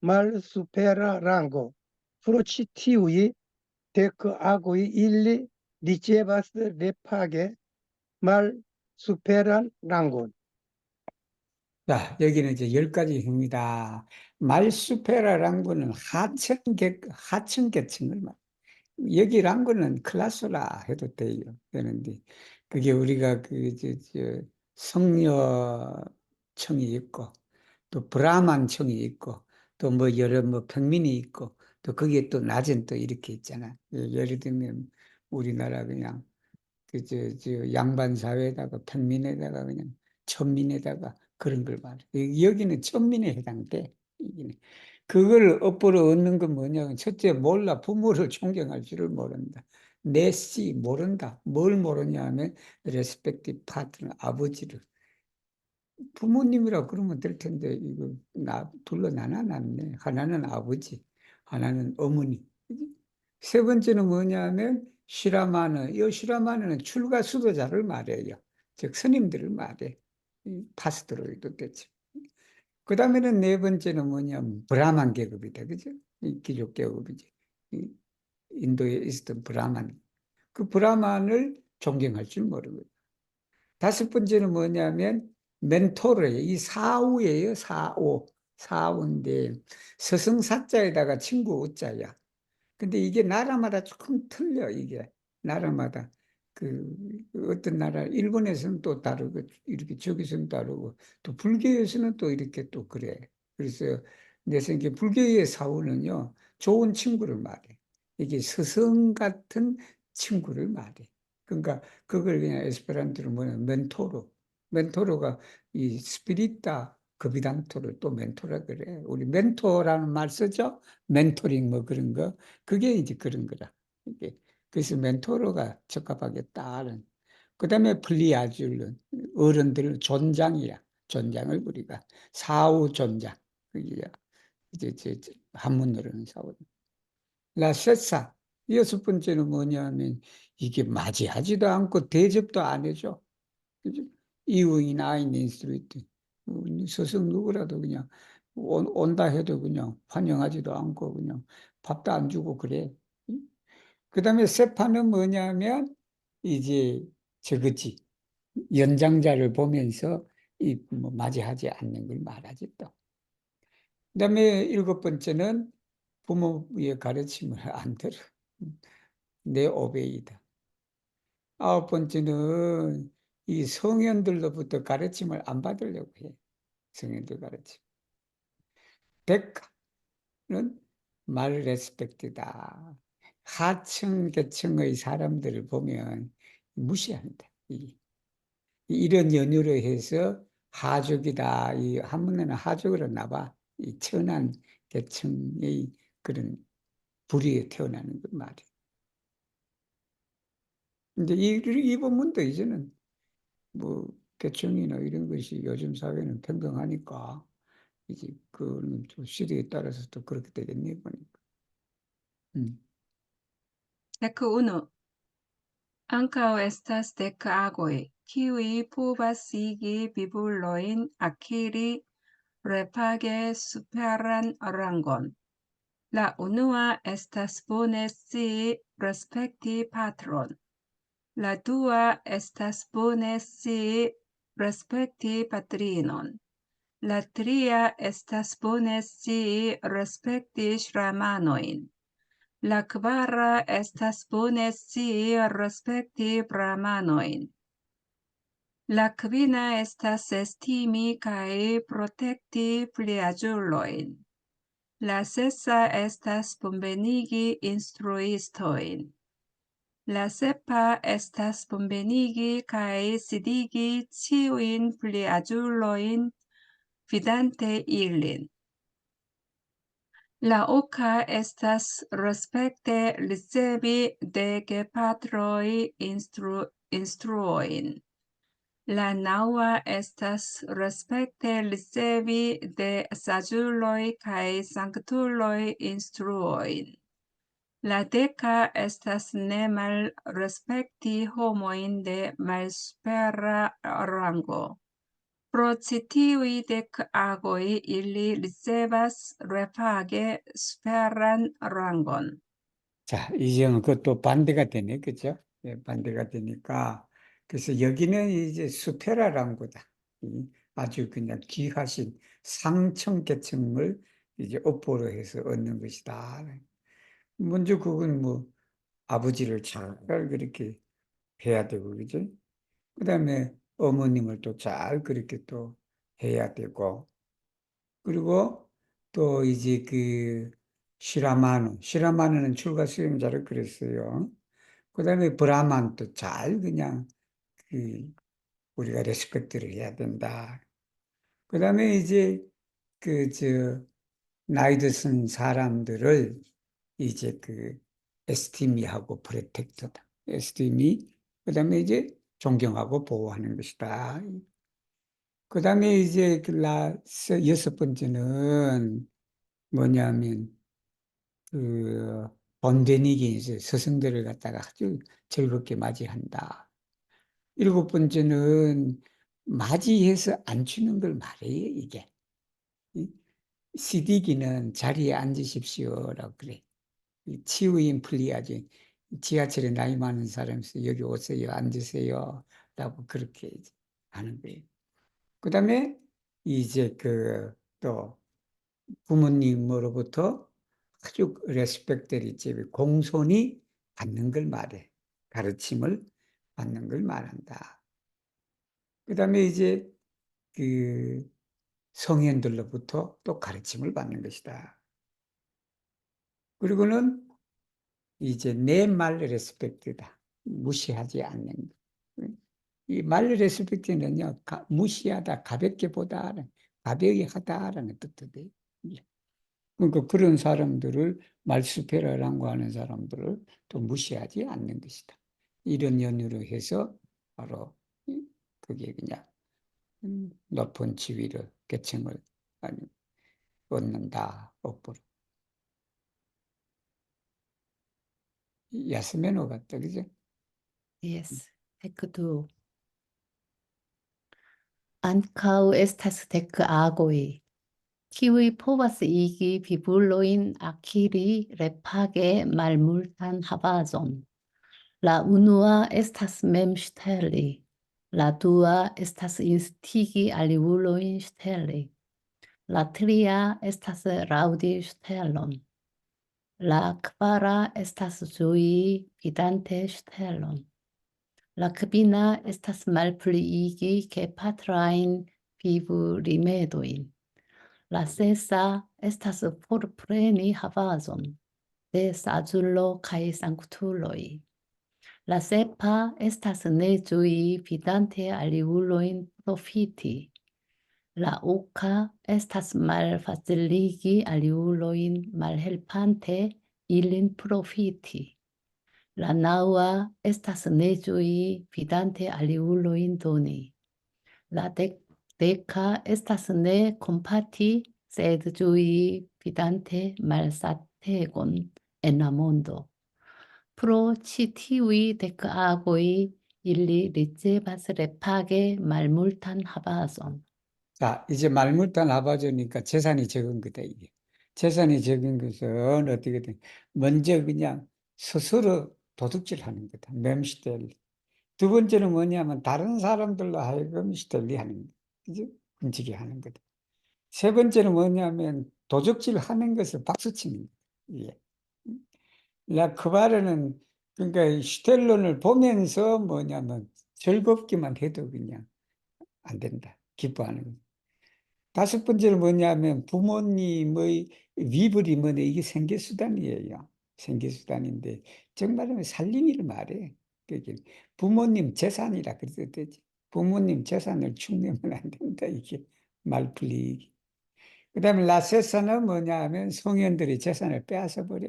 말 수페라 랑고 프로치티우이 데크 아고이 일리 리체바스 레파게 말 수페란 랑곤 자, 여기는 이제 10가지 행위다. 말수페라란 거는 하층계층을 말. 여기 랑거는 클라스라 해도 돼요. 되는데, 그게 우리가 성녀청이 있고, 또 브라만청이 있고, 또 뭐 여러 뭐 평민이 있고, 또 거기에 또 낮은 또 이렇게 있잖아. 예를 들면 우리나라 그냥 양반 사회에다가 평민에다가 그냥 천민에다가 그런 걸 말해. 여기는 천민에 해당돼. 여기는. 그걸 업보로 얻는 건 뭐냐면 첫째 몰라. 부모를 존경할 줄을 모른다. 내씨 모른다. 뭘 모르냐 하면 레스펙티브 파트너 아버지를. 부모님이라 그러면 될 텐데 이거 둘로 나눠놨네. 하나는 아버지, 하나는 어머니. 세 번째는 뭐냐면 시라마는 이 시라마는 출가 수도자를 말해요. 즉 스님들을 말해. 파스트로이도 됐죠. 그 다음에는 네 번째는 뭐냐면 브라만 계급이다. 그죠? 이 귀족 계급이지. 이 인도에 있었던 브라만. 그 브라만을 존경할 줄 모르고. 다섯 번째는 뭐냐면 멘토르예요. 이 사우예요. 사우. 사우인데 서승사자에다가 친구 우자야. 근데 이게 나라마다 조금 틀려, 이게. 나라마다. 그, 어떤 나라, 일본에서는 또 다르고, 이렇게 저기서는 다르고, 또 불교에서는 또 이렇게 또 그래. 그래서 내 생각에 불교의 사후는요, 좋은 친구를 말해. 이게 스승 같은 친구를 말해. 그러니까 그걸 그냥 에스페란토로 뭐냐면 멘토로. 멘토로가 이 스피리타 그비단토를 또 멘토라 그래. 우리 멘토라는 말 쓰죠? 멘토링 뭐 그런 거. 그게 이제 그런 거라. 이게. 그래서 멘토로가 적합하겠다는. 그 다음에 플리아줄은 어른들 존장이야. 존장을 우리가 사후 존장. 그게 이제 한문으로는 사후. 라세사. 여섯 번째는 뭐냐면 이게 맞이하지도 않고 대접도 안 해줘. 그죠? 이응이나 인스트리트. 스승 누구라도 그냥 온다 해도 그냥 환영하지도 않고 그냥 밥도 안 주고 그래. 그 다음에 세파는 뭐냐면 이제 저거지. 연장자를 보면서 뭐 맞이하지 않는 걸 말하지 또. 그 다음에 일곱 번째는 부모의 가르침을 안 들어. 내 오베이다. 아홉 번째는 이 성현들로부터 가르침을 안 받으려고 해. 성현들 가르침. 백가는 말 레스펙트다. 하층 계층의 사람들을 보면 무시한다. 이런 연유로 해서 하족이다. 이 한문에는 하족으로 나와. 이 천한 계층의 그런 불의에 태어나는 그 말이. 근데 이 부분도 이제는 뭐 계층이나 이런 것이 요즘 사회는 평등하니까 이제 그거는 좀 시대에 따라서 또 그렇게 되겠네 보니까. Dek unu, ankaŭ estas dek agoj, kiuj povas igi bibulojn akiri repage superan rangon. La unua estas bone scii respekti patron. La dua estas bone scii respekti patrinon. La tria estas bone scii respekti ŝramanojn. La kvara estas bone scii respekti bramanojn. La kvina estas estimi kaj protekti pliaĝulojn. La sesa estas bonvenigi instruistojn. La sepa estas bonvenigi kaj sidigi ĉiujn pliaĝulojn, vidante ilin. La oka estas respekte ricevi de gepatroj instruojn. La naŭa estas respekte ricevi de saĝuloj kaj sanktuloj instruojn. La deka estas ne malrespekti homojn de malsupera rango. Pro ĉi tiuj dek agoj ili ricevas repage superan rangon. 자, 이제는 그것도 반대가 되네, 그죠? 예, 반대가 되니까. 그래서 여기는 이제 수페라란 거다. 아주 그냥 귀하신 상층 계층을 이제 업보로 해서 얻는 것이다. 먼저 그건 뭐 아버지를 잘 그렇게 해야 되고, 그죠? 그 다음에 어머님을 또 잘 그렇게 또 해야 되고, 그리고 또 이제 그 시라마누는 출가 수행자를 그랬어요. 그 다음에 브라만도 잘 그냥 그 우리가 레스펙트를 해야 된다. 그 다음에 이제 나이 드신 사람들을 이제 에스티미하고 프로텍터다. 에스티미, 그 다음에 이제 존경하고 보호하는 것이다. 그 다음에 이제 여섯 번째는 뭐냐면 본데닉이 이제 스승들을 갖다가 아주 즐겁게 맞이한다. 일곱 번째는 맞이해서 안 주는 걸 말해요, 이게. 시디기는 자리에 앉으십시오라고 그래. 이 치유인 플리아지. 지하철에 나이 많은 사람에서 여기 오세요, 앉으세요 라고 그렇게 이제 하는 거예요. 그 다음에 이제 또 부모님으로부터 아주 레스펙트를 공손히 받는 걸 말해. 가르침을 받는 걸 말한다. 그 다음에 이제 그 성인들로부터 또 가르침을 받는 것이다. 그리고는 이제 내 말 레스펙트다. 무시하지 않는 것. 이 말 레스펙트는요, 무시하다, 가볍게 보다, 가벼이 하다라는 뜻도 돼요. 그러니까 그런 사람들을 말수페라라고 하는 사람들을 또 무시하지 않는 것이다. 이런 연유로 해서 바로 그게 그냥 높은 지위를, 계층을 얻는다, 업보로. 야스메노 같다, 그죠? Yes. Take 2. Ankaŭ estas dek agoj, kiuj povas igi pipulojn akiri repage malmultan havazon. La unua estas memŝteli, la dua estas instigi aliulojn ŝteli, la tria estas raŭdi ŝtelon, la kvara estas ĝoji vidante ŝtelon. La kvina estas malpliigi gepatrajn vivrimedojn. La sesa estas forpreni havazon de saĝulo kaj sanktuloj. La sepa estas ne ĝoji vidante aliulojn profiti. La oka estas malfaciligi aliulojn malhelpante ilin profiti. La naŭa estas ne ĝoji vidante aliulojn doni. La deka estas ne kompati, sed ĝoji vidante malsategon en la mondo. Pro ĉi tiuj dek agoj ili ricevas repage malmultan havazon. 자, 이제 말물단 아바조니까 재산이 적은 거다, 이게. 재산이 적은 것은 어떻게 돼? 먼저 그냥 스스로 도둑질 하는 거다. 맴시들. 두 번째는 뭐냐면 다른 사람들로 하여금 시들리 하는 거. 그죠? 훔치게 하는 거다. 세 번째는 뭐냐면 도적질 하는 것을 박수치는 거다. 예. 라크바르는 그러니까 슈텔론을 보면서 뭐냐면 즐겁기만 해도 그냥 안 된다. 기뻐하는 거다. 다섯 번째는 뭐냐면 부모님의 위불이 뭐냐 이게 생계수단이에요. 생계수단인데 정말로 살림이를 말해. 그게 부모님 재산이라 그래도 되지. 부모님 재산을 축내면 안 된다. 이게 말풀리기. 그 다음에 라세사는 뭐냐 하면 성현들의 재산을 빼앗아 버려.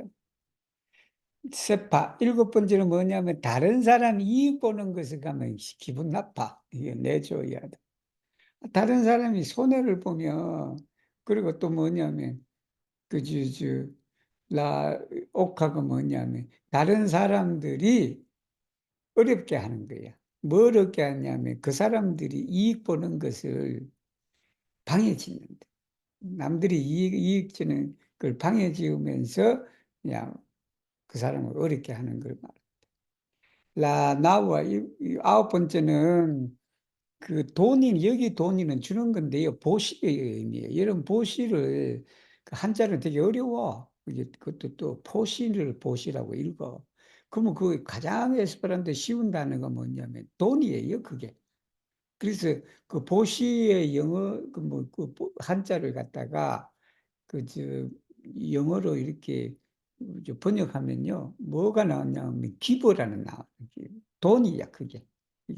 세파 일곱 번째는 뭐냐면 다른 사람 이익 보는 것을 가면 기분 나빠. 이게 내줘야 돼. 다른 사람이 손해를 보면 그리고 또 뭐냐면 옥하고 뭐냐면 다른 사람들이 어렵게 하는 거야. 뭐 어렵게 하냐면 그 사람들이 이익 보는 것을 방해 짓는다. 남들이 이익 주는 걸 방해 지으면서 그냥 그 사람을 어렵게 하는 걸 말합니다. 나와 이 아홉 번째는 그 돈이 여기 돈이는 주는 건데요. 보시의 의미예요. 이런 보시를 그 한자는 되게 어려워. 이게 그것도 또 포시를 보시라고 읽어. 그러면 그 가장 에스페란토 쉬운 단어가 뭐냐면 돈이에요. 그게. 그래서 그 보시의 영어 그 한자를 갖다가 영어로 이렇게 번역하면요. 뭐가 나왔냐면 기부라는 나와요. 돈이야, 그게.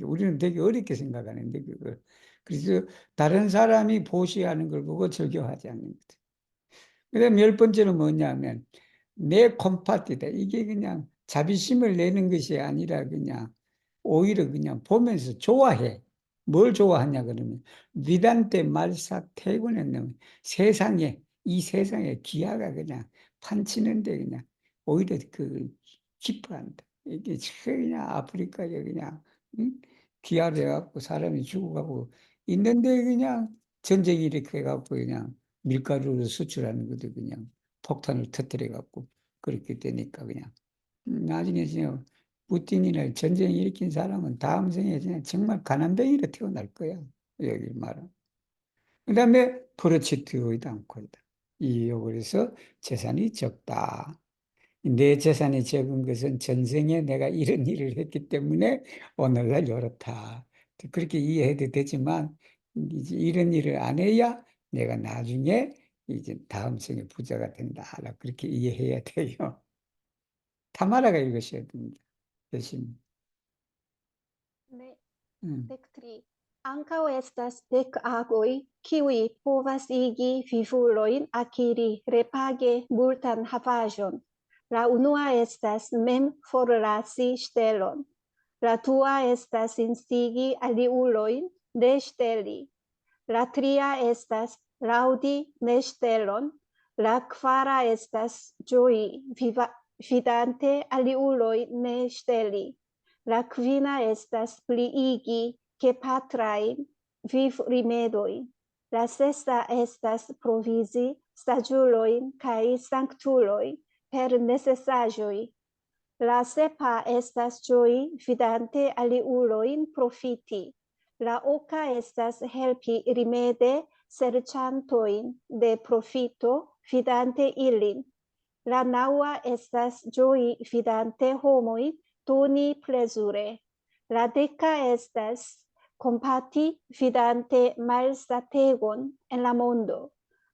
우리는 되게 어렵게 생각하는데 그걸. 그래서 다른 사람이 보시하는 걸 보고 즐겨하지 않는 거죠. 그다음 열 번째는 뭐냐면 내 콤파티다. 이게 그냥 자비심을 내는 것이 아니라 그냥 오히려 그냥 보면서 좋아해. 뭘 좋아하냐 그러면 위단테 말사 태고는 이 세상에 기아가 그냥 판치는데 그냥 오히려 기뻐한다. 이게 그냥 아프리카에 그냥 기아를 해갖고 사람이 죽어가고 있는데 그냥 전쟁이 이렇게 해갖고 그냥 밀가루를 수출하는 것도 그냥 폭탄을 터뜨려 갖고 그렇게 되니까 그냥 나중에 지금 푸틴이나 전쟁 일으킨 사람은 다음 생에 그냥 정말 가난뱅이로 태어날 거야. 여기 말은. 그 다음에 프로치트오이드 않고이다. 그래서 재산이 적다. 내 재산이 적은 것은 전생에 내가 이런 일을 했기 때문에 오늘날 이렇다. 그렇게 이해해도 되지만 이제 이런 일을 안 해야 내가 나중에 이제 다음 생에 부자가 된다. 그렇게 이해해야 돼요. 타마라가 읽으셔야 됩니다. 대신. Ne, 음. dek tri. Ankaŭ estas dek agoj, kiuj povas igi vivulojn akiri repage multan havaĵon. La unua estas mem forlasi ŝtelon. La dua estas instigi aliulojn ne ŝteli. La tria estas laŭdi ne ŝtelon. La kvara estas ĝoji vidante aliulojn ne ŝteli. La kvina estas pliigi gepatrajn vivrimedojn. La sesta estas provizi saĝulojn kaj sanktulojn per necesaĵoj. La sepa estas ĝoji vidante aliulojn profiti. La oka estas helpi rimede serĉantojn de profito vidante ilin. La naŭa estas ĝoji vidante homojn doni plezure. La deka estas kompati vidante malsategon en la mondo.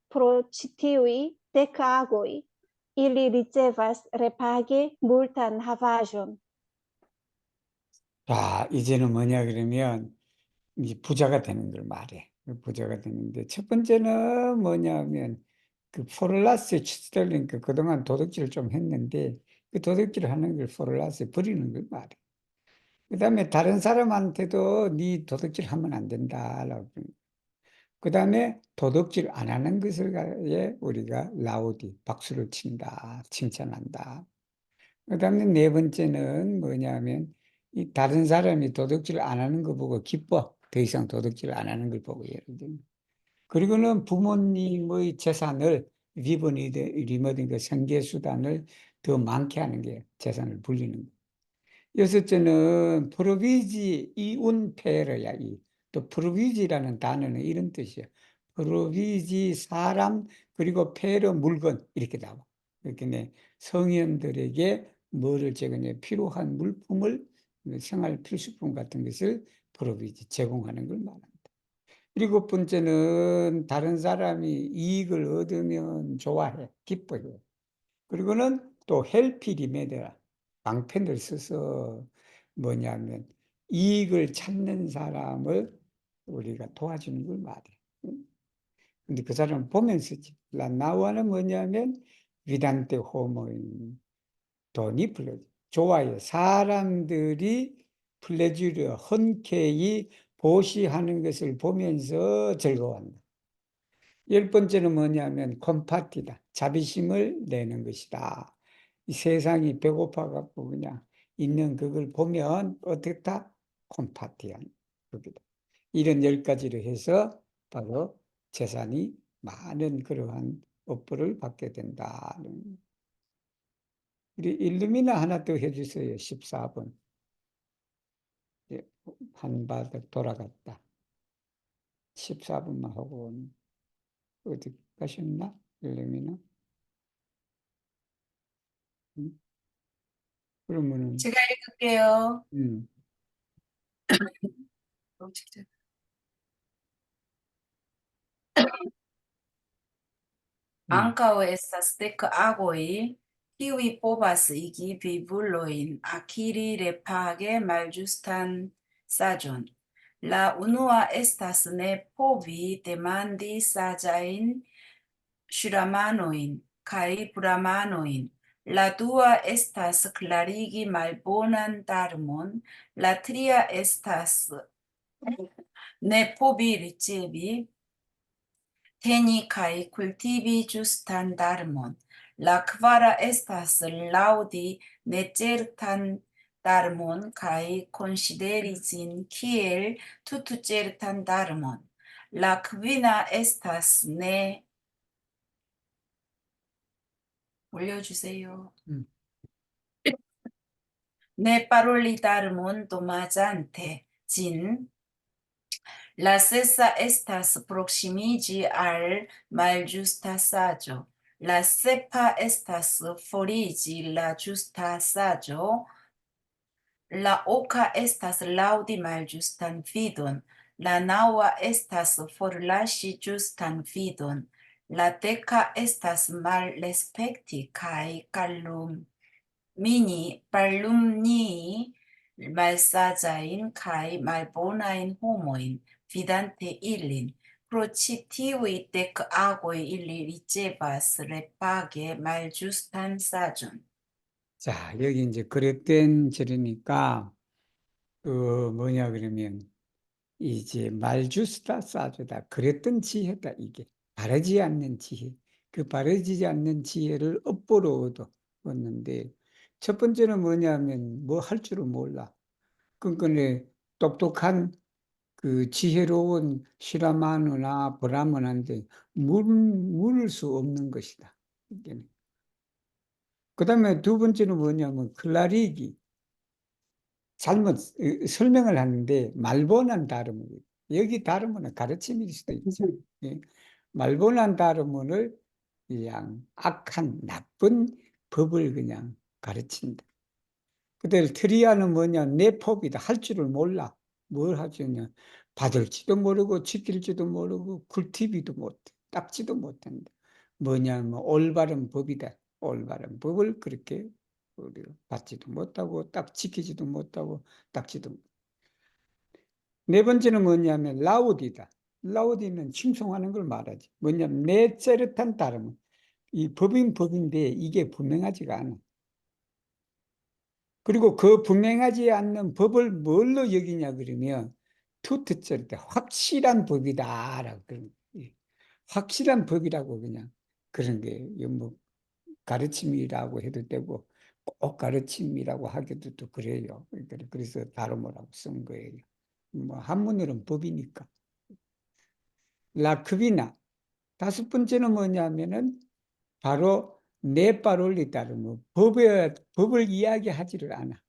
Pro ĉi tiuj dek agoj ili ricevas repage multan havaĵon. 자, 이제는 뭐냐 그러면 이제 부자가 되는 걸 말해. 부자가 되는데 첫 번째는 뭐냐면 그 포를라스에 치달리니까 그동안 도둑질을 좀 했는데 그 도둑질을 하는 걸 포를라스에 버리는 걸 말해. 그 다음에 다른 사람한테도 네 도둑질 하면 안 된다라고. 그 다음에 도둑질 안 하는 것을 우리가 라우디, 박수를 친다, 칭찬한다. 그 다음에 네 번째는 뭐냐면 이 다른 사람이 도둑질 안 하는 거 보고 기뻐. 더 이상 도둑질 안 하는 걸 보고 예를 들면. 그리고는 부모님의 재산을 리모든 그 생계수단을 더 많게 하는 게 재산을 불리는 거예요. 여섯째는 프로비지 이운페르야. 또 프로비지라는 단어는 이런 뜻이야. 프로비지 사람 그리고 페르 물건 이렇게 나와. 이렇게 성인들에게 뭐를 제공해 필요한 물품을 생활 필수품 같은 것을 프로비지 제공하는 걸 말합니다. 일곱 번째는 다른 사람이 이익을 얻으면 좋아해, 기뻐해. 그리고는 또 헬피 리메디라 방편을 써서 뭐냐면 이익을 찾는 사람을 우리가 도와주는 걸 말해. 근데 그 사람은 보면서 나와는 뭐냐면 비단테 호모인 돈이 플레지 좋아요. 사람들이 플레지를 흔쾌히 보시하는 것을 보면서 즐거워한다. 열 번째는 뭐냐면 컴파티다. 자비심을 내는 것이다. 이 세상이 배고파갖고 그냥 있는 그걸 보면 어떻다? 컴파티한 겁니다. 이런 10가지를 해서 바로 재산이 많은 그러한 업보를 받게 된다. 우리 일루미나 하나 더 해주세요. 14번. 한 바닥 돌아갔다. 14번만 하고 어디 가셨나? 일루미나? 그러면은 제가 읽을게요. Ankaŭ estas dek agoj, kiuj povas igi vivulojn akiri repage malĝustan saĝon. La unua estas ne povi demandi saĝajn ŝramanojn kaj bramanojn. La dua estas klarigi malbonan darmon. La tria estas ne povi ricevi teni kaj kultivi ĝustan darmon. La kvara estas laŭdi necertan darmon kaj konsideri ĝin kiel tutĉertan darmon. La kvina estas ne 올려주세요. 음. Ne parolitarmon tomazante, 진. La cesa estas proximigi al maljusta saĝo. La sepa estas forigi la justa saĝo. La oka estas laŭdi malĝustan vidon. La naŭa estas forlasi ĝustan vidon. La deka estas malrespekti kaj parlumnii malsaĝajn kaj malbonajn homojn, vidante ilin. Pro ĉi tiuj 10 agoj ili ricevas repage malĝustan saĝon. 자, 여기 이제 그릇된 절이니까 뭐냐 그러면 이제 말주스다 싸주다 그랬던 지혜다 이게 바르지 않는 지혜 그 바르지 않는 지혜를 업보로 얻었는데 첫 번째는 뭐냐면 뭐 할 줄을 몰라 그러니까 똑똑한 그 지혜로운 시라마누나 브라ಹ്먼한테 물을 수 없는 것이다. 그 다음에 두 번째는 뭐냐면 클라리기 잘못 설명을 하는데 말본한 다름을 여기 다름은 가르침일 수도 있죠. 예. 말본한 다름을 그냥 악한 나쁜 법을 그냥 가르친다. 그들 트리아는 뭐냐 내법이다. 할 줄을 몰라. 뭘 하겠냐. 받을지도 모르고 지킬지도 모르고 굴티비도 못해. 닦지도 못한다. 뭐냐 뭐 올바른 법이다. 올바른 법을 그렇게 우리가 받지도 못하고 딱 지키지도 못하고 닦지도 못. 네 번째는 뭐냐면 라우디다. 라우디는 칭송하는 걸 말하지. 뭐냐면 내 째릇한 따름은 이 법인 법인데 이게 분명하지가 않아. 그리고 그 분명하지 않는 법을 뭘로 여기냐 그러면 투트절 때 확실한 법이다라고 그런 거예요. 확실한 법이라고 그냥 그런 게 뭐 가르침이라고 해도 되고 꼭 가르침이라고 하기도 또 그래요. 그래서 다루모라고 쓴 거예요. 뭐 한문으로는 법이니까. 라크비나 다섯 번째는 뭐냐면은 바로 네파롤리 따르면 법을 이야기하지를 않아.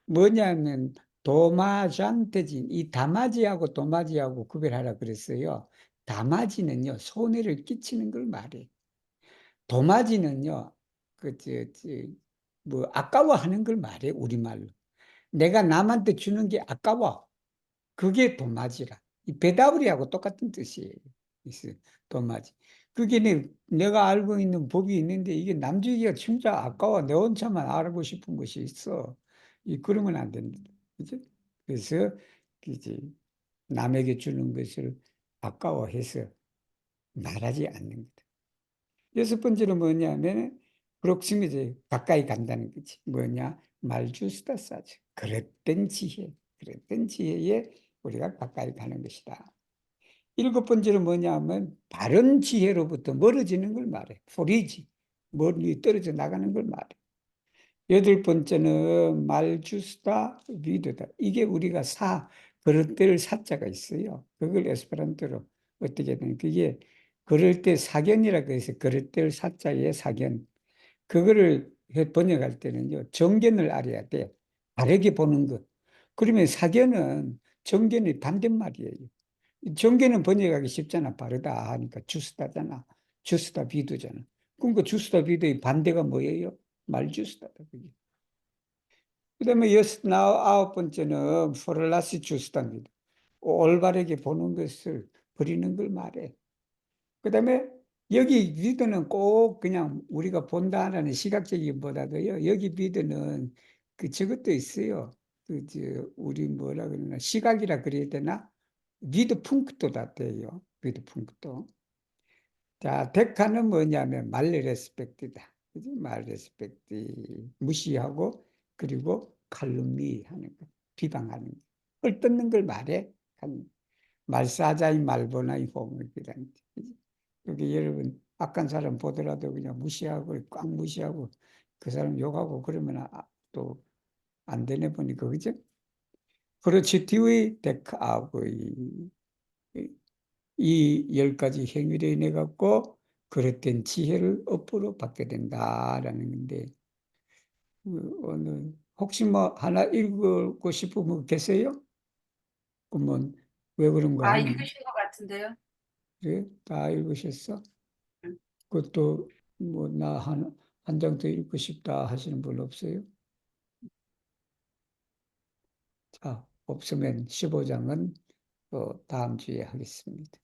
뭐냐면 도마잔테진 이 다마지하고 도마지하고 구별하라 그랬어요. 다마지는요 손해를 끼치는 걸 말해. 도마지는요 뭐 아까워하는 걸 말해 우리말로. 내가 남한테 주는 게 아까워. 그게 도마지라. 이 배다우리하고 똑같은 뜻이에요. 도마지. 그게 내가 알고 있는 법이 있는데 이게 남주기가 진짜 아까워. 내 혼자만 알고 싶은 것이 있어. 그러면 안 된다. 그죠? 그래서 이제 남에게 주는 것을 아까워해서 말하지 않는 거다. 여섯 번째는 뭐냐면 프록시미티 가까이 간다는 거지. 뭐냐? 말주스다 싸죠. 그릇된 지혜. 그릇된 지혜에 우리가 가까이 가는 것이다. 일곱 번째는 뭐냐면 바른 지혜로부터 멀어지는 걸 말해. 포리지. 멀리 떨어져 나가는 걸 말해. 여덟 번째는 말주스다 위드다. 이게 우리가 그럴 때를 사자가 있어요. 그걸 에스페란토로 어떻게 되는 그게 그럴 때 사견이라고 해서 그럴 때를 사자의 사견. 그거를 번역할 때는요. 정견을 알아야 돼. 다르게 보는 것. 그러면 사견은 정견의 반대말이에요. 정견은 번역하기 쉽잖아. 바르다 하니까 주스다잖아. 주스다 비두잖아. 그러니까 주스다 비두의 반대가 뭐예요? 말주스다다. 그 다음에 아홉 번째는 포를라시 주스다입니다. 올바르게 보는 것을 버리는 걸 말해. 그 다음에 여기 비드는 꼭 그냥 우리가 본다라는 시각적인보다도요. 여기 비드는 저것도 있어요. 우리 뭐라 그러나 시각이라 그래야 되나? 비드 punk트다 돼요. 비드 punk트. 자, 데카는 뭐냐면 말 레스펙트다. 그지? 말 레스펙트 무시하고 그리고 칼룸니 하는 거, 비방하는 거. 헐뜯는 걸 말해. 말사자인 말보나이 호응이란. 여기 여러분 악한 사람 보더라도 그냥 무시하고 꽉 무시하고 그 사람 욕하고 그러면 또 안 되네 보니까 그죠? 그렇지 뒤의 데카하고 이 10가지 행위로 인해 갖고 그릇된 지혜를 업으로 받게 된다라는 건데, 오늘 혹시 뭐 하나 읽고 싶은 분 계세요? 그러면 왜 그런 거 다 하는 읽으신 것 같은데요. 그래? 다 읽으셨어? 응. 그것도 뭐 나 한 장 더 읽고 싶다 하시는 분 없어요? 자, 없으면 15장은 다음 주에 하겠습니다.